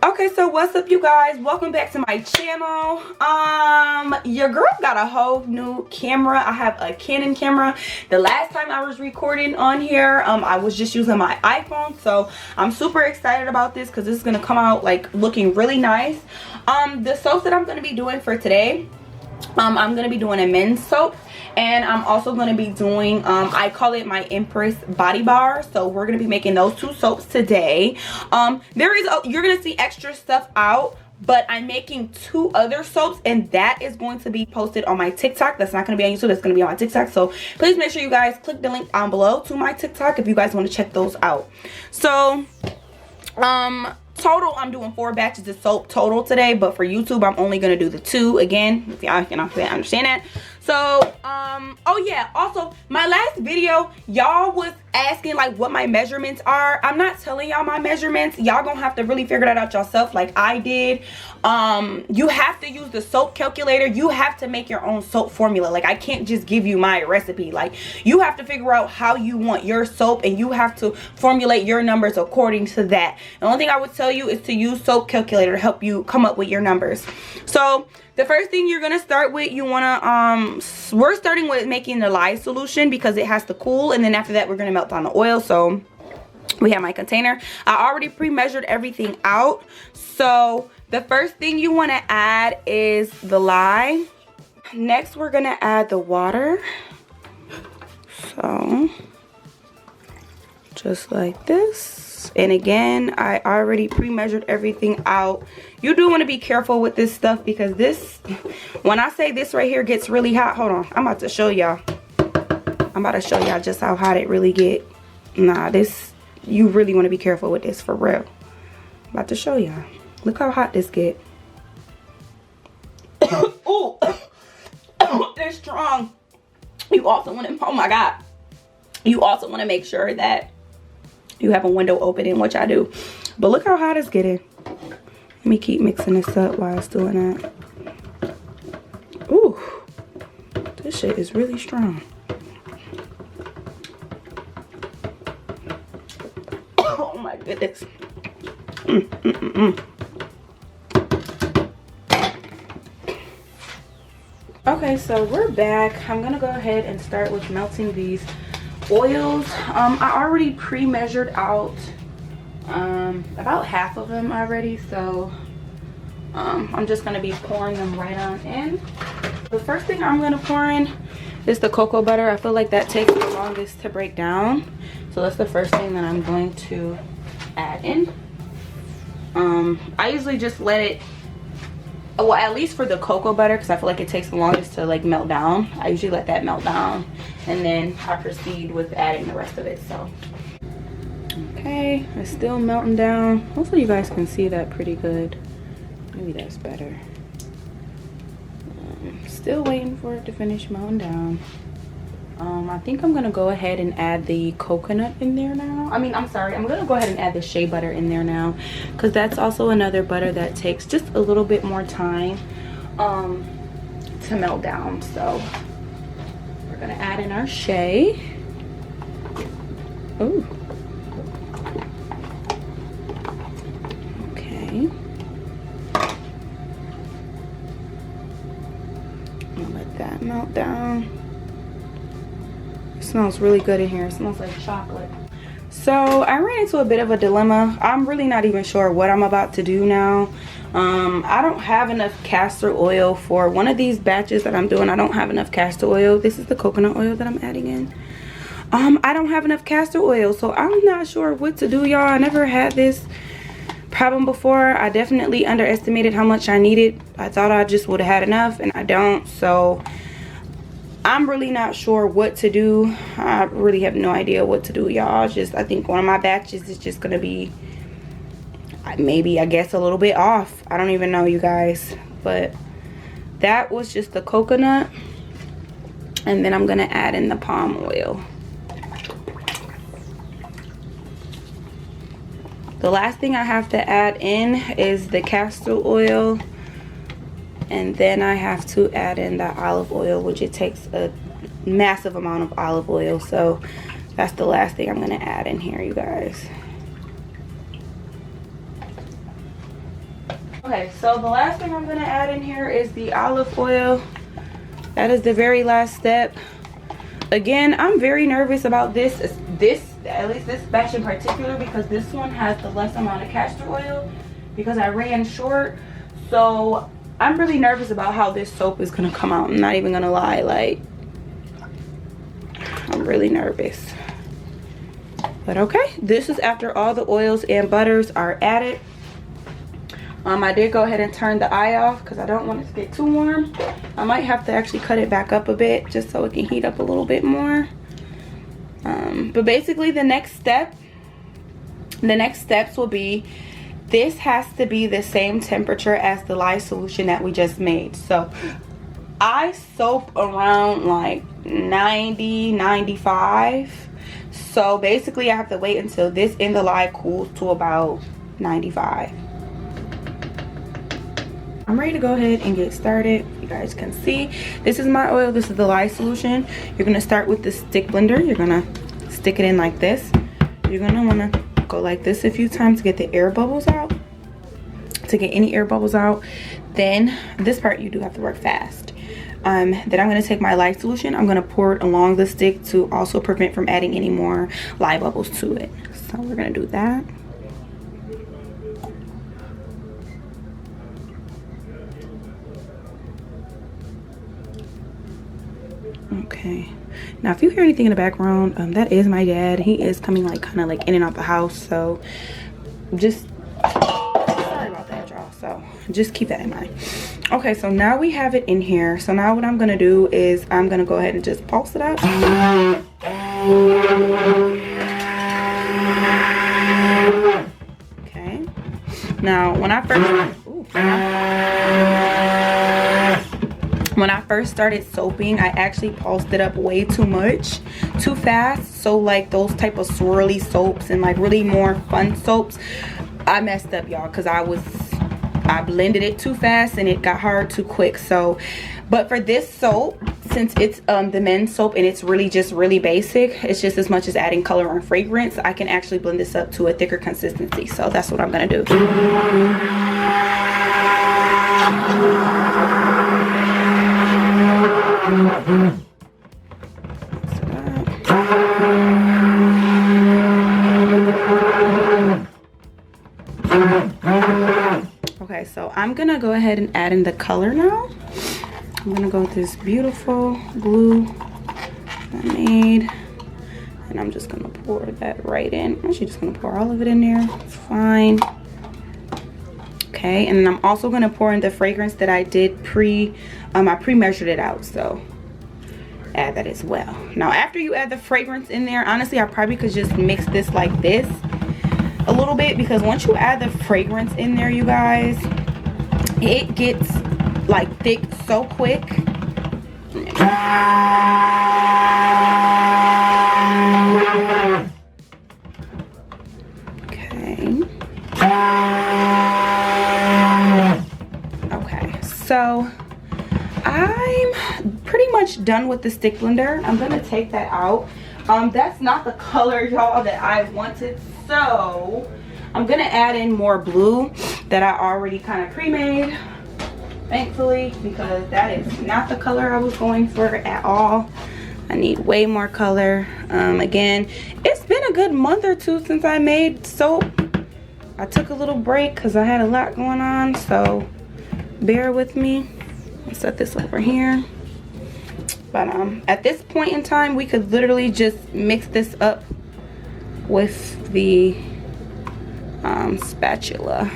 Okay, so what's up, you guys? Welcome back to my channel. Your girl got a whole new camera. I have a Canon camera. The last time I was recording on here, I was just using my iPhone, so I'm super excited about this because this is gonna come out like looking really nice. The soaps that I'm gonna be doing for today, I'm gonna be doing a men's soap, and I'm also going to be doing I call it my Empress body bar. So we're going to be making those two soaps today. You're going to see extra stuff out, but I'm making two other soaps, and that is going to be posted on my TikTok. That's not going to be on YouTube, that's going to be on my TikTok. So please make sure you guys click the link down below to my TikTok if you guys want to check those out. So total, I'm doing 4 batches of soap total today, but for YouTube I'm only gonna do the 2 again, if y'all can understand that. So oh yeah, also my last video, y'all was asking like what my measurements are. I'm not telling y'all my measurements. Y'all gonna have to really figure that out yourself like I did. You have to use the soap calculator. You have to make your own soap formula. Like I can't just give you my recipe. Like you have to figure out how you want your soap, and you have to formulate your numbers according to that. The only thing I would tell you is to use soap calculator to help you come up with your numbers. So the first thing you're gonna start with, you wanna we're starting with making the Lye solution because it has to cool, and then after that we're gonna melt down the oil. So we have my container. I already pre-measured everything out. So the first thing you want to add is the lye. Next we're gonna add the water. So just like this. And again, I already pre-measured everything out. You do want to be careful with this stuff because this, when I say this right here gets really hot, hold on, I'm about to show y'all. I'm about to show y'all just how hot it really get. Nah, this, you really want to be careful with this, for real. I'm about to show y'all. Look how hot this get. Ooh, it's strong. You also want to, oh my God. You also want to make sure that you have a window open, which I do. But look how hot it's getting. Let me keep mixing this up while it's doing that. Ooh, this shit is really strong. Oh my goodness. Okay, so we're back. I'm gonna go ahead and start with melting these oils. I already pre-measured out about half of them already, so I'm just gonna be pouring them right on in. The first thing I'm gonna pour in is the cocoa butter. I feel like that takes the longest to break down, so that's the first thing that I'm going to add in. I usually just let it, well, at least for the cocoa butter, because I feel like it takes the longest to like melt down. I usually let that melt down, and then I proceed with adding the rest of it. So okay, it's still melting down. Hopefully you guys can see that pretty good. Maybe that's better. Still waiting for it to finish melting down. I think I'm gonna go ahead and add the coconut in there now. I'm gonna go ahead and add the shea butter in there now, because that's also another butter that takes just a little bit more time to melt down. So we're gonna add in our shea. Ooh. Okay. I'll let that melt down. It smells really good in here. It smells like chocolate. So I ran into a bit of a dilemma. I'm really not even sure what I'm about to do now. I don't have enough castor oil for one of these batches that I'm doing. I don't have enough castor oil. This is the coconut oil that I'm adding in. I don't have enough castor oil, so I'm not sure what to do, y'all. I never had this problem before. I definitely underestimated how much I needed. I thought I just would have had enough, and I don't. So I'm really not sure what to do. I really have no idea what to do, y'all. I think one of my batches is just gonna be maybe, I guess, a little bit off. I don't even know, you guys. But that was just the coconut, and then I'm gonna add in the palm oil. The last thing I have to add in is the castor oil, and then I have to add in the olive oil, which it takes a massive amount of olive oil. So that's the last thing I'm gonna add in here, you guys. Okay, so the last thing I'm gonna add in here is the olive oil. That is the very last step. Again, I'm very nervous about this, at least this batch in particular, because this one has the less amount of castor oil because I ran short. So I'm really nervous about how this soap is gonna come out. I'm not even gonna lie, like, I'm really nervous. But okay, this is after all the oils and butters are added. I did go ahead and turn the eye off because I don't want it to get too warm. I might have to actually cut it back up a bit just so it can heat up a little bit more. But basically the next steps will be, this has to be the same temperature as the lye solution that we just made. So I soap around like 90, 95. So basically I have to wait until this in the lye cools to about 95. I'm ready to go ahead and get started. You guys can see, this is my oil. This is the lye solution. You're gonna start with the stick blender. You're gonna stick it in like this. You're gonna wanna go like this a few times to get the air bubbles out, to get any air bubbles out. Then this part you do have to work fast. Then I'm gonna take my lye solution. I'm gonna pour it along the stick to also prevent from adding any more lye bubbles to it. So we're gonna do that. Okay, now if you hear anything in the background, that is my dad. He is coming like kind of like in and out the house, so just sorry about that, y'all. So just keep that in mind. Okay, so now we have it in here. So now what I'm gonna do is I'm gonna go ahead and just pulse it up. Okay, now when I first started soaping, I actually pulsed it up way too fast. So like those type of swirly soaps and like really more fun soaps, I messed up, y'all, because I blended it too fast and it got hard too quick. So but for this soap, since it's the men's soap and it's really just really basic, it's just as much as adding color and fragrance, I can actually blend this up to a thicker consistency. So that's what I'm gonna do. Okay, so I'm gonna go ahead and add in the color now. I'm gonna go with this beautiful blue I made, and I'm just gonna pour that right in. I'm actually just gonna pour all of it in there. It's fine. Okay, and then I'm also gonna pour in the fragrance that I did I pre-measured it out, so add that as well. Now after you add the fragrance in there, honestly I probably could just mix this like this a little bit, because once you add the fragrance in there, you guys, it gets like thick so quick. Okay, so I'm pretty much done with the stick blender. I'm gonna take that out. That's not the color, y'all, that I wanted, so I'm gonna add in more blue that I already kind of pre-made, thankfully, because that is not the color I was going for at all. I need way more color. Again, it's been a good month or two since I made soap. I took a little break because I had a lot going on, so bear with me. I'll set this over here. But at this point in time, we could literally just mix this up with the spatula.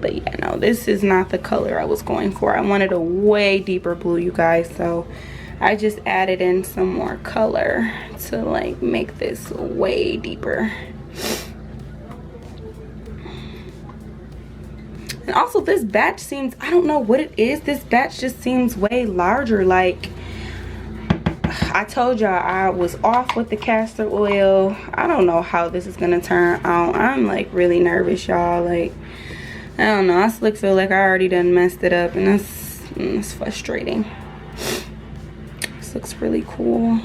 But yeah, no, this is not the color I was going for. I wanted a way deeper blue, you guys, so I just added in some more color to like make this way deeper. And also this batch seems, I don't know what it is, this batch just seems way larger. Like I told y'all, I was off with the castor oil. I don't know how this is gonna turn out. I'm like really nervous, y'all. Like I don't know, I slick feel like I already done messed it up, and that's frustrating. This looks really cool.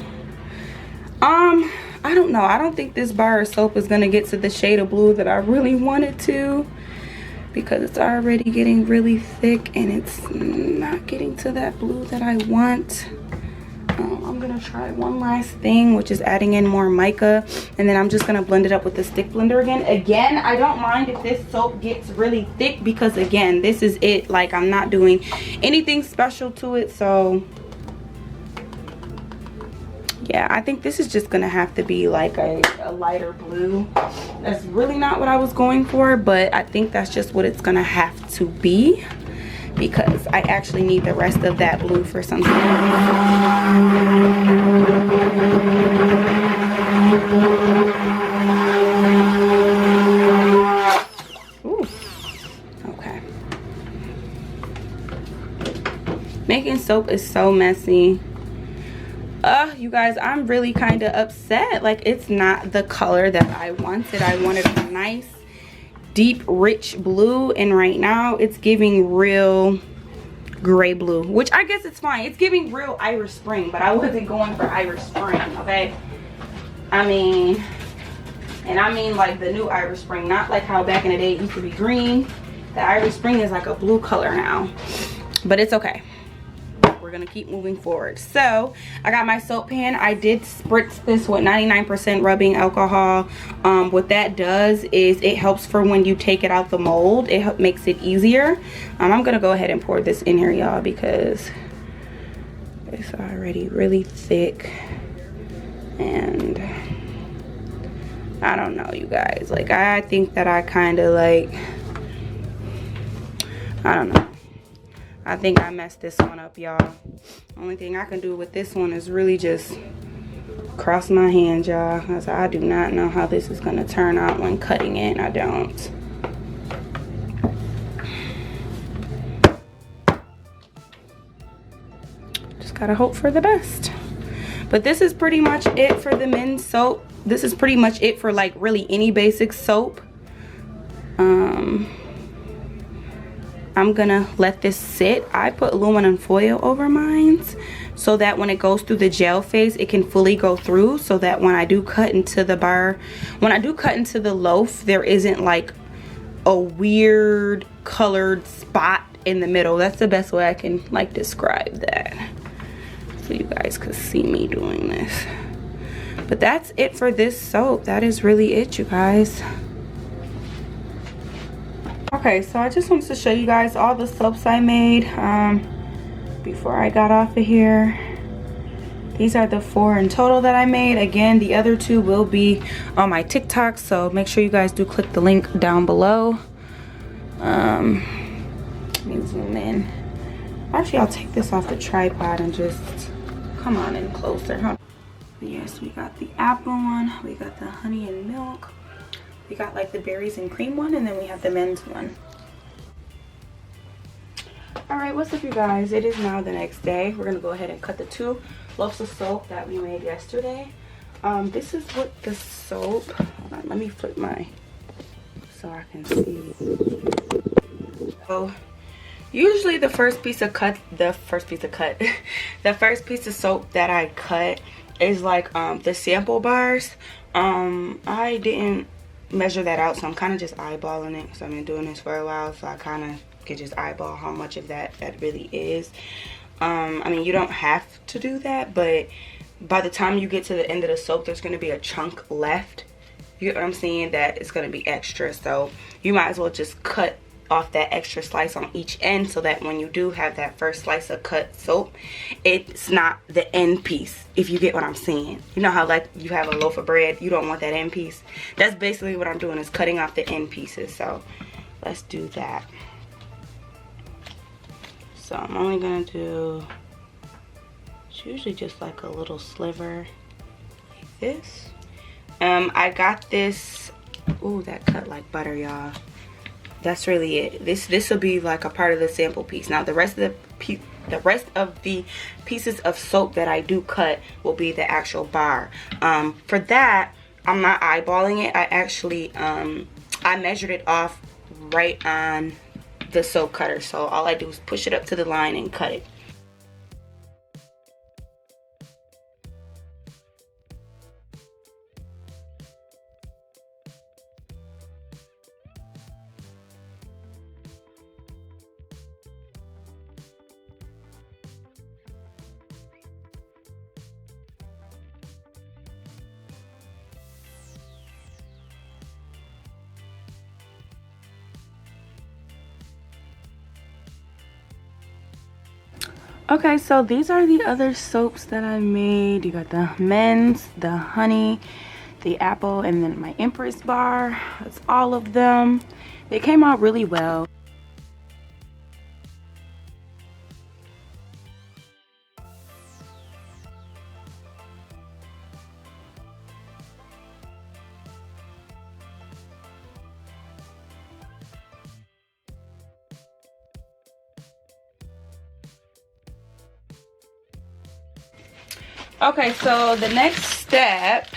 I don't know. I don't think this bar of soap is gonna get to the shade of blue that I really wanted to, because it's already getting really thick and it's not getting to that blue that I want. I'm gonna try one last thing, which is adding in more mica, and then I'm just gonna blend it up with the stick blender again. I don't mind if this soap gets really thick, because again, this is it. Like, I'm not doing anything special to it. So yeah, I think this is just gonna have to be like a lighter blue. That's really not what I was going for, but I think that's just what it's gonna have to be, because I actually need the rest of that blue for something else. Ooh. Okay. Making soap is so messy. You guys, I'm really kind of upset. Like, it's not the color that I wanted. I wanted a nice deep rich blue, and right now it's giving real gray blue, which I guess it's fine. It's giving real Irish Spring, but I wasn't going for Irish Spring, okay? I mean, and I mean like the new Irish Spring, not like how back in the day it used to be green. The Irish Spring is like a blue color now, but it's okay. We're gonna keep moving forward. So I got my soap pan. I did spritz this with 99% rubbing alcohol. What that does is it helps for when you take it out the mold. It makes it easier. I'm gonna go ahead and pour this in here, y'all, because it's already really thick, and I don't know, you guys. Like, I think that I kind of like, I don't know. I think I messed this one up, y'all. Only thing I can do with this one is really just cross my hands, y'all, because I do not know how this is going to turn out when cutting it. I don't. Just gotta hope for the best. But this is pretty much it for the men's soap. This is pretty much it for like really any basic soap. I'm gonna let this sit. I put aluminum foil over mine so that when it goes through the gel phase, it can fully go through, so that when I do cut into the bar, when I do cut into the loaf, there isn't like a weird colored spot in the middle. That's the best way I can like describe that, so you guys could see me doing this. But that's it for this soap. That is really it, you guys. Okay, so I just wanted to show you guys all the soaps I made before I got off of here. These are the 4 in total that I made. Again, the other 2 will be on my TikTok, so make sure you guys do click the link down below. Let me zoom in. Actually, I'll take this off the tripod and just come on in closer, huh? Yes, we got the apple one, we got the honey and milk, we got like the berries and cream one, and then we have the men's one. All right, what's up, you guys? It is now the next day. We're gonna go ahead and cut the 2 loaves of soap that we made yesterday. This is what the soap, hold on, let me flip my so I can see. So usually the first piece of soap that I cut is like the sample bars. I didn't measure that out, so I'm kind of just eyeballing it. So I've been doing this for a while, so I kind of can just eyeball how much of that really is. I mean, you don't have to do that, but by the time you get to the end of the soap, there's going to be a chunk left. You get what I'm saying? That it's going to be extra, so you might as well just cut off that extra slice on each end, so that when you do have that first slice of cut soap, it's not the end piece, if you get what I'm saying. You know how like you have a loaf of bread, you don't want that end piece? That's basically what I'm doing, is cutting off the end pieces. So let's do that. So I'm only gonna do, it's usually just like a little sliver like this. I got this, ooh, that cut like butter, y'all. That's really it. This will be like a part of the sample piece. Now the rest of the pieces of soap that I do cut will be the actual bar. For that, I'm not eyeballing it. I actually I measured it off right on the soap cutter. So all I do is push it up to the line and cut it. So, Okay, so these are the other soaps that I made. You got the men's, the honey, the apple, and then my Empress bar. That's all of them. They came out really well. Okay, so the next step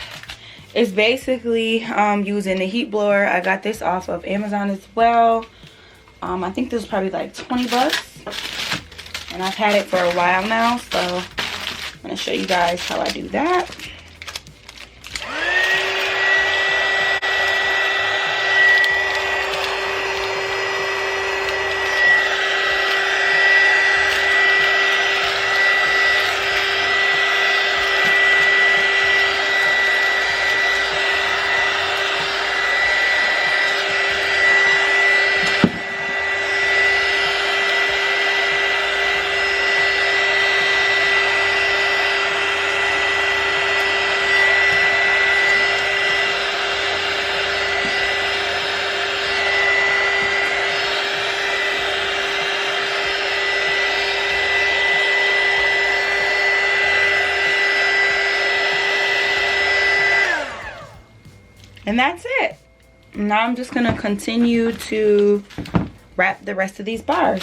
is basically using the heat blower. I got this off of Amazon as well. I think this was probably like 20 bucks. And I've had it for a while now, so I'm gonna show you guys how I do that. And that's it. Now I'm just gonna continue to wrap the rest of these bars.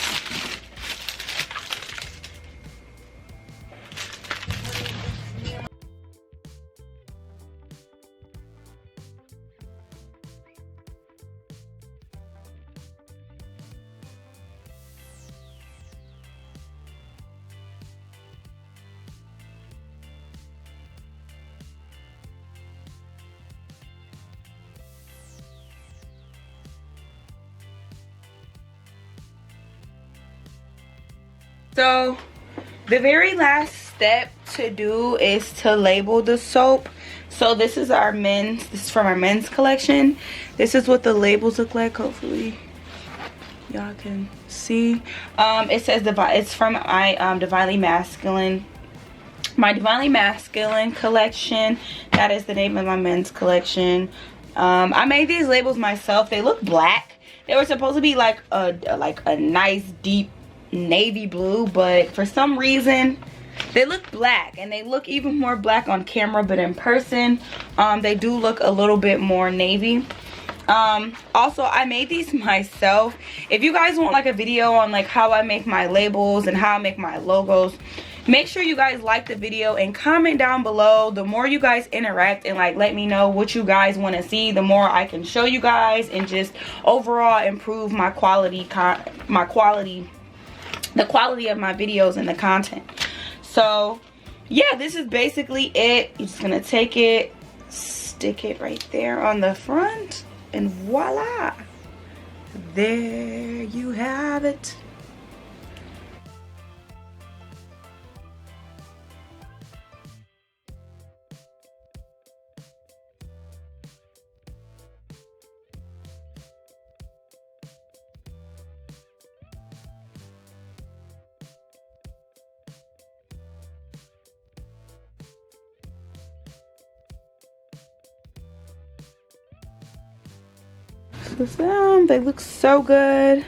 So the very last step to do is to label the soap. So this is our men's, this is from our men's collection. This is what the labels look like. Hopefully y'all can see. It says it's from my Divinely Masculine, my Divinely Masculine collection. That is the name of my men's collection. I made these labels myself. They look black. They were supposed to be like a nice deep navy blue, but for some reason they look black, and they look even more black on camera, but in person they do look a little bit more navy. Also, I made these myself. If you guys want like a video on like how I make my labels and how I make my logos, make sure you guys like the video and comment down below. The more you guys interact and like let me know what you guys want to see, the more I can show you guys and just overall improve my quality, the quality of my videos and the content. So yeah, this is basically it. You're just gonna take it, stick it right there on the front, and voila, there you have it. They look so good.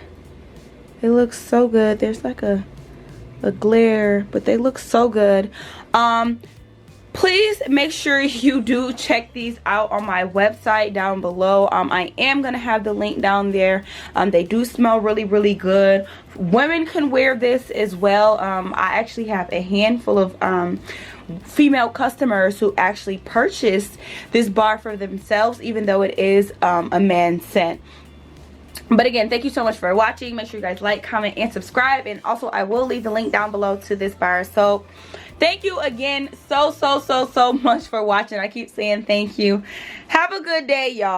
They look so good. There's like a glare, but they look so good. Please make sure you do check these out on my website down below. I am gonna have the link down there. They do smell really, really good. Women can wear this as well. I actually have a handful of female customers who actually purchased this bar for themselves, even though it is a man's scent. But again, thank you so much for watching. Make sure you guys like, comment, and subscribe. And also, I will leave the link down below to this bar. So thank you again so much for watching. I keep saying thank you. Have a good day, y'all.